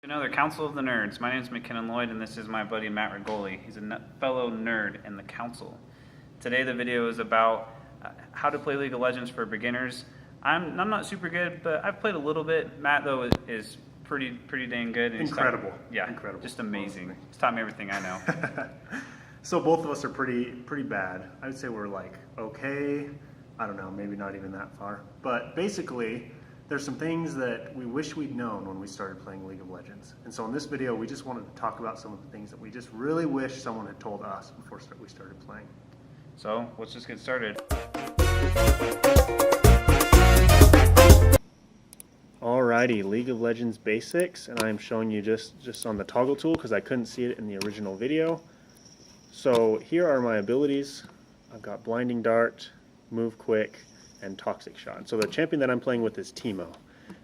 Another Council of the Nerds. My name is McKinnon Lloyd, and this is my buddy Matt Rigoli. He's a fellow nerd in the Council. Today the video is about how to play League of Legends for beginners. I'm not super good, but I've played a little bit. Matt, though, is pretty dang good. And Incredible. Yeah, incredible. Just amazing. He's taught me everything I know. So both of us are pretty bad. I would say we're like okay. I don't know, maybe not even that far. But basically, there's some things that we wish we'd known when we started playing League of Legends. And so in this video, we just wanted to talk about some of the things that we just really wish someone had told us before we started playing. So let's just get started. Alrighty, League of Legends basics, and I'm showing you just on the toggle tool because I couldn't see it in the original video. So here are my abilities. I've got Blinding Dart, Move Quick, and Toxic Shot. So the champion that I'm playing with is Teemo.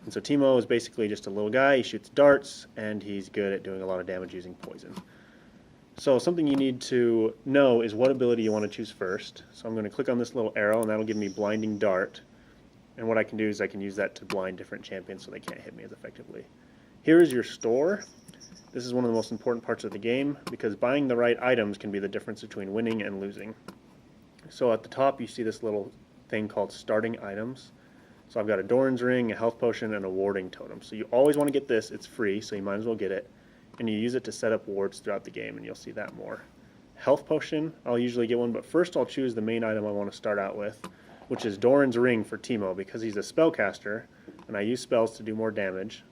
And so Teemo is basically just a little guy. He shoots darts, and he's good at doing a lot of damage using poison. So something you need to know is what ability you want to choose first. So I'm going to click on this little arrow, and that'll give me Blinding Dart. And what I can do is I can use that to blind different champions so they can't hit me as effectively. Here is your store. This is one of the most important parts of the game because buying the right items can be the difference between winning and losing. So at the top you see this little thing called starting items. So I've got a Doran's ring, a health potion, and a warding totem. So you always want to get this. It's free, so you might as well get it. And you use it to set up wards throughout the game, and you'll see that more. Health potion, I'll usually get one, but first I'll choose the main item I want to start out with, which is Doran's ring for Teemo because he's a spellcaster, and I use spells to do more damage.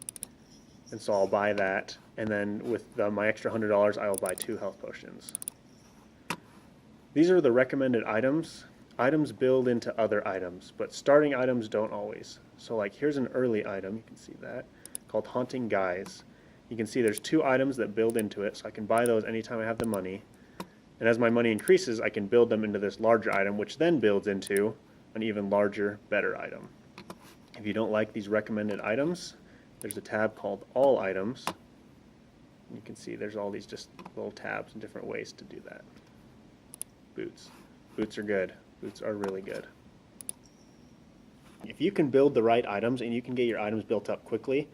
And so I'll buy that, and then with my extra $100, I will buy 2 health potions. These are the recommended items. Items build into other items, but starting items don't always. So like here's an early item, you can see that, called Haunting Guise. You can see there's 2 items that build into it, so I can buy those anytime I have the money. And as my money increases, I can build them into this larger item, which then builds into an even larger, better item. If you don't like these recommended items, there's a tab called All Items. You can see there's all these just little tabs and different ways to do that. Boots. Boots are good. Boots are really good. If you can build the right items and you can get your items built up quickly,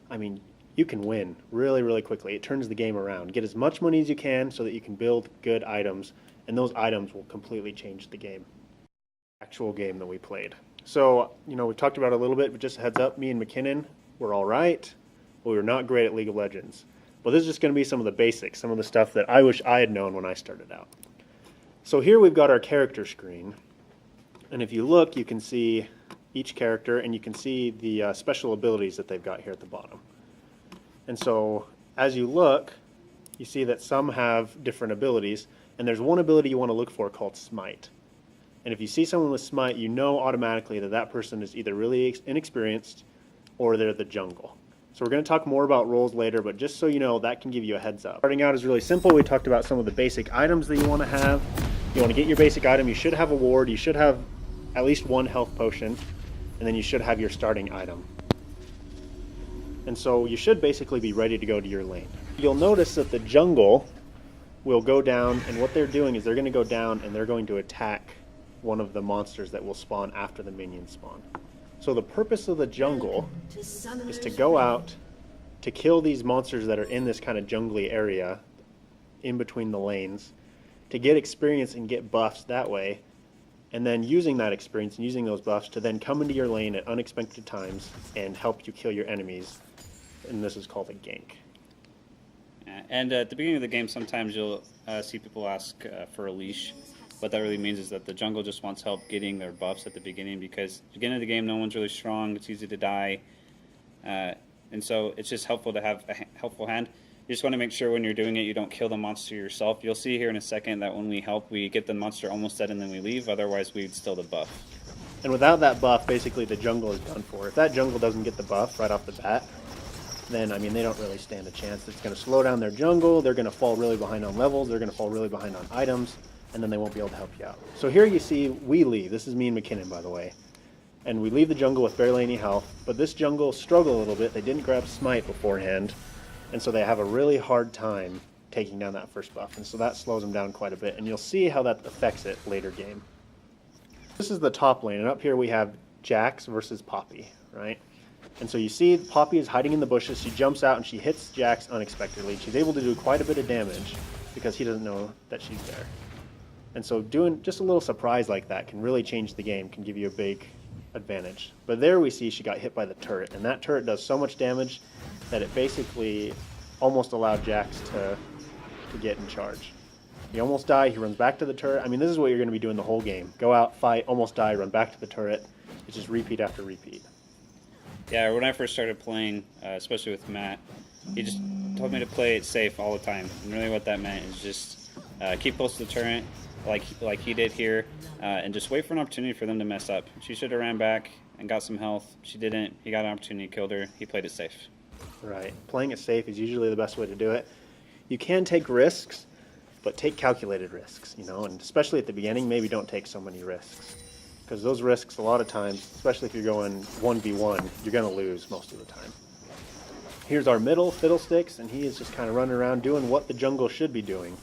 I mean, you can win really quickly. It turns the game around. Get as much money as you can so that you can build good items, and those items will completely change the game. Actual game that we played. So, you know, we've talked about it a little bit, but just a heads up, me and McKinnon, we're all right, but we were not great at League of Legends. But this is just going to be some of the basics, some of the stuff that I wish I had known when I started out. So here we've got our character screen, and if you look, you can see each character, and you can see the special abilities that they've got here at the bottom. And so as you look, you see that some have different abilities, and there's one ability you want to look for called Smite. And if you see someone with Smite, you know automatically that that person is either really inexperienced or they're the jungle. So we're going to talk more about roles later, but just so you know, that can give you a heads up. Starting out is really simple. We talked about some of the basic items that you want to have. You want to get your basic item. You should have a ward. You should have at least 1 health potion, and then you should have your starting item. And so you should basically be ready to go to your lane. You'll notice that the jungle will go down, and what they're doing is they're going to go down and they're going to attack one of the monsters that will spawn after the minions spawn. So the purpose of the jungle is to go out to kill these monsters that are in this kind of jungly area in between the lanes, to get experience and get buffs that way, and then using that experience and using those buffs to then come into your lane at unexpected times and help you kill your enemies. And this is called a gank. And at the beginning of the game, sometimes you'll see people ask for a leash. What that really means is that the jungle just wants help getting their buffs at the beginning, because at the beginning of the game, no one's really strong. It's easy to die. And so it's just helpful to have a helpful hand. You just want to make sure when you're doing it, you don't kill the monster yourself. You'll see here in a second that when we help, we get the monster almost dead and then we leave. Otherwise, we'd steal the buff. And without that buff, basically the jungle is done for. If that jungle doesn't get the buff right off the bat, then, I mean, they don't really stand a chance. It's going to slow down their jungle. They're going to fall really behind on levels. They're going to fall really behind on items, and then they won't be able to help you out. So here you see we leave. This is me and McKinnon, by the way. And we leave the jungle with barely any health, but this jungle struggled a little bit. They didn't grab Smite beforehand, and so they have a really hard time taking down that first buff, and so that slows them down quite a bit, and you'll see how that affects it later game. This is the top lane, and up here we have Jax versus Poppy, right? And so you see Poppy is hiding in the bushes. She jumps out and she hits Jax unexpectedly. She's able to do quite a bit of damage because he doesn't know that she's there. And so doing just a little surprise like that can really change the game, can give you a big advantage. But there we see she got hit by the turret, and that turret does so much damage that it basically almost allowed Jax to get in charge. He almost died, he runs back to the turret. I mean, this is what you're going to be doing the whole game. Go out, fight, almost die, run back to the turret. It's just repeat after repeat. Yeah, when I first started playing, especially with Matt, he just told me to play it safe all the time. And really what that meant is just keep close to the turret, like he did here, and just wait for an opportunity for them to mess up. She should have ran back and got some health. She didn't. He got an opportunity, killed her. He played it safe. Right. Playing it safe is usually the best way to do it. You can take risks, but take calculated risks, you know, and especially at the beginning, maybe don't take so many risks. Because those risks, a lot of times, especially if you're going 1v1, you're going to lose most of the time. Here's our middle, Fiddlesticks, and he is just kind of running around doing what the jungle should be doing.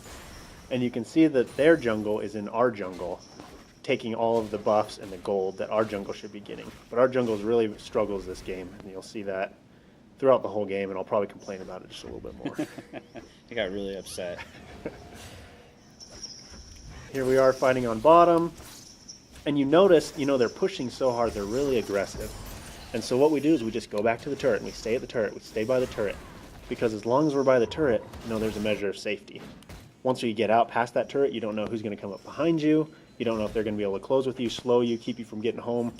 And you can see that their jungle is in our jungle, taking all of the buffs and the gold that our jungle should be getting. But our jungle really struggles this game, and you'll see that throughout the whole game, and I'll probably complain about it just a little bit more. He got really upset. Here we are fighting on bottom, and you notice, you know, they're pushing so hard, they're really aggressive. And so what we do is we just go back to the turret, and we stay at the turret, we stay by the turret. Because as long as we're by the turret, you know, there's a measure of safety. Once you get out past that turret, you don't know who's going to come up behind you. You don't know if they're going to be able to close with you, slow you, keep you from getting home.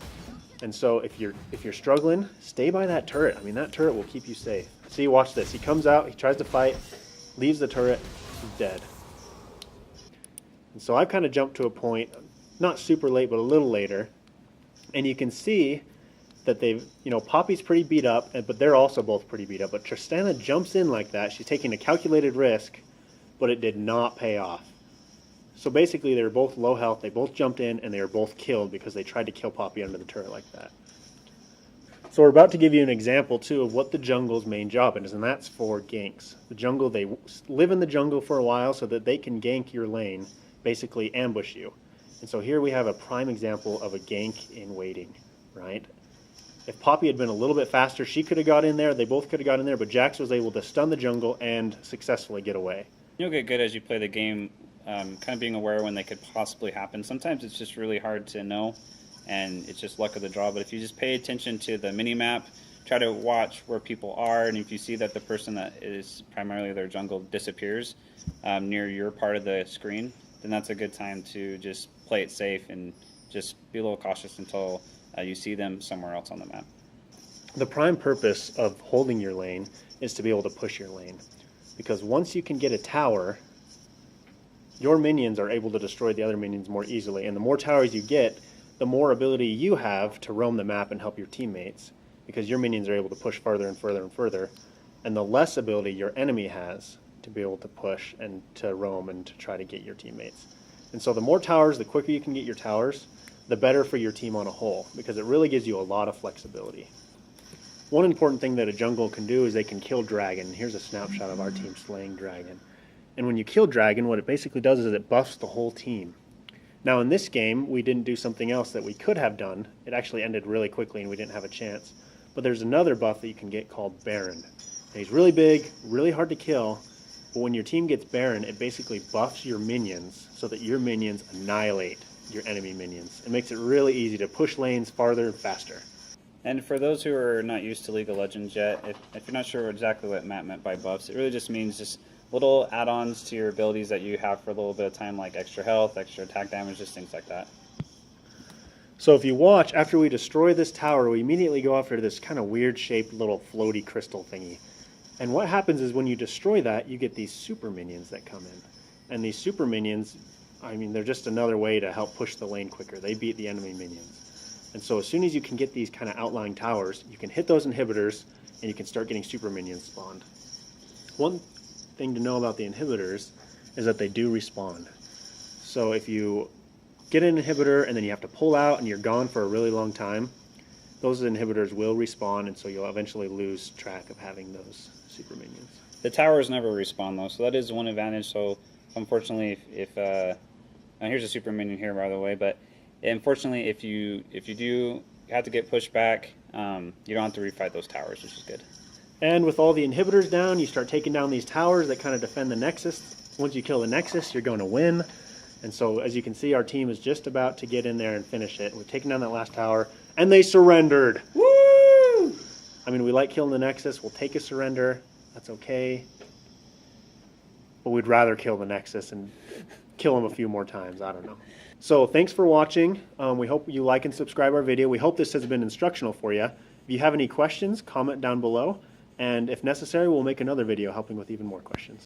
And so if you're struggling, stay by that turret. I mean, that turret will keep you safe. See, watch this. He comes out, he tries to fight, leaves the turret, he's dead. And so I've kind of jumped to a point, not super late, but a little later. And you can see that they've, you know, Poppy's pretty beat up, but they're also both pretty beat up. But Tristana jumps in like that. She's taking a calculated risk, but it did not pay off. So basically, they were both low health. They both jumped in, and they were both killed because they tried to kill Poppy under the turret like that. So we're about to give you an example, too, of what the jungle's main job is, and that's for ganks. The jungle, they live in the jungle for a while so that they can gank your lane, basically ambush you. And so here we have a prime example of a gank in waiting, right? If Poppy had been a little bit faster, she could have got in there. They both could have got in there, but Jax was able to stun the jungle and successfully get away. You'll get good as you play the game, kind of being aware when they could possibly happen. Sometimes it's just really hard to know, and it's just luck of the draw. But if you just pay attention to the mini-map, try to watch where people are, and if you see that the person that is primarily their jungle disappears near your part of the screen, then that's a good time to just play it safe and just be a little cautious until you see them somewhere else on the map. The prime purpose of holding your lane is to be able to push your lane. Because once you can get a tower, your minions are able to destroy the other minions more easily. And the more towers you get, the more ability you have to roam the map and help your teammates. Because your minions are able to push further and further and further. And the less ability your enemy has to be able to push and to roam and to try to get your teammates. And so the more towers, the quicker you can get your towers, the better for your team on a whole. Because it really gives you a lot of flexibility. One important thing that a jungle can do is they can kill dragon. Here's a snapshot of our team slaying dragon. And when you kill dragon, what it basically does is it buffs the whole team. Now in this game, we didn't do something else that we could have done. It actually ended really quickly and we didn't have a chance. But there's another buff that you can get called Baron. And he's really big, really hard to kill, but when your team gets Baron, it basically buffs your minions so that your minions annihilate your enemy minions. It makes it really easy to push lanes farther and faster. And for those who are not used to League of Legends yet, if you're not sure exactly what Matt meant by buffs, it really just means just little add-ons to your abilities that you have for a little bit of time, like extra health, extra attack damage, just things like that. So if you watch, after we destroy this tower, we immediately go after this kind of weird-shaped little floaty crystal thingy. And what happens is when you destroy that, you get these super minions that come in. And these super minions, I mean, they're just another way to help push the lane quicker. They beat the enemy minions. And so as soon as you can get these kind of outlying towers, you can hit those inhibitors, and you can start getting super minions spawned. One thing to know about the inhibitors is that they do respawn. So if you get an inhibitor and then you have to pull out and you're gone for a really long time, those inhibitors will respawn, and so you'll eventually lose track of having those super minions. The towers never respawn though, so that is one advantage. So unfortunately, if now here's a super minion here, by the way, but unfortunately, if you do have to get pushed back, you don't have to refight those towers, which is good. And with all the inhibitors down, you start taking down these towers that kind of defend the Nexus. Once you kill the Nexus, you're going to win. And so, as you can see, our team is just about to get in there and finish it. We're taking down that last tower, and they surrendered. Woo! I mean, we like killing the Nexus. We'll take a surrender. That's okay. But we'd rather kill the Nexus and kill him a few more times. I don't know. So, thanks for watching. We hope you like and subscribe our video. We hope this has been instructional for you. If you have any questions, comment down below. And if necessary, we'll make another video helping with even more questions.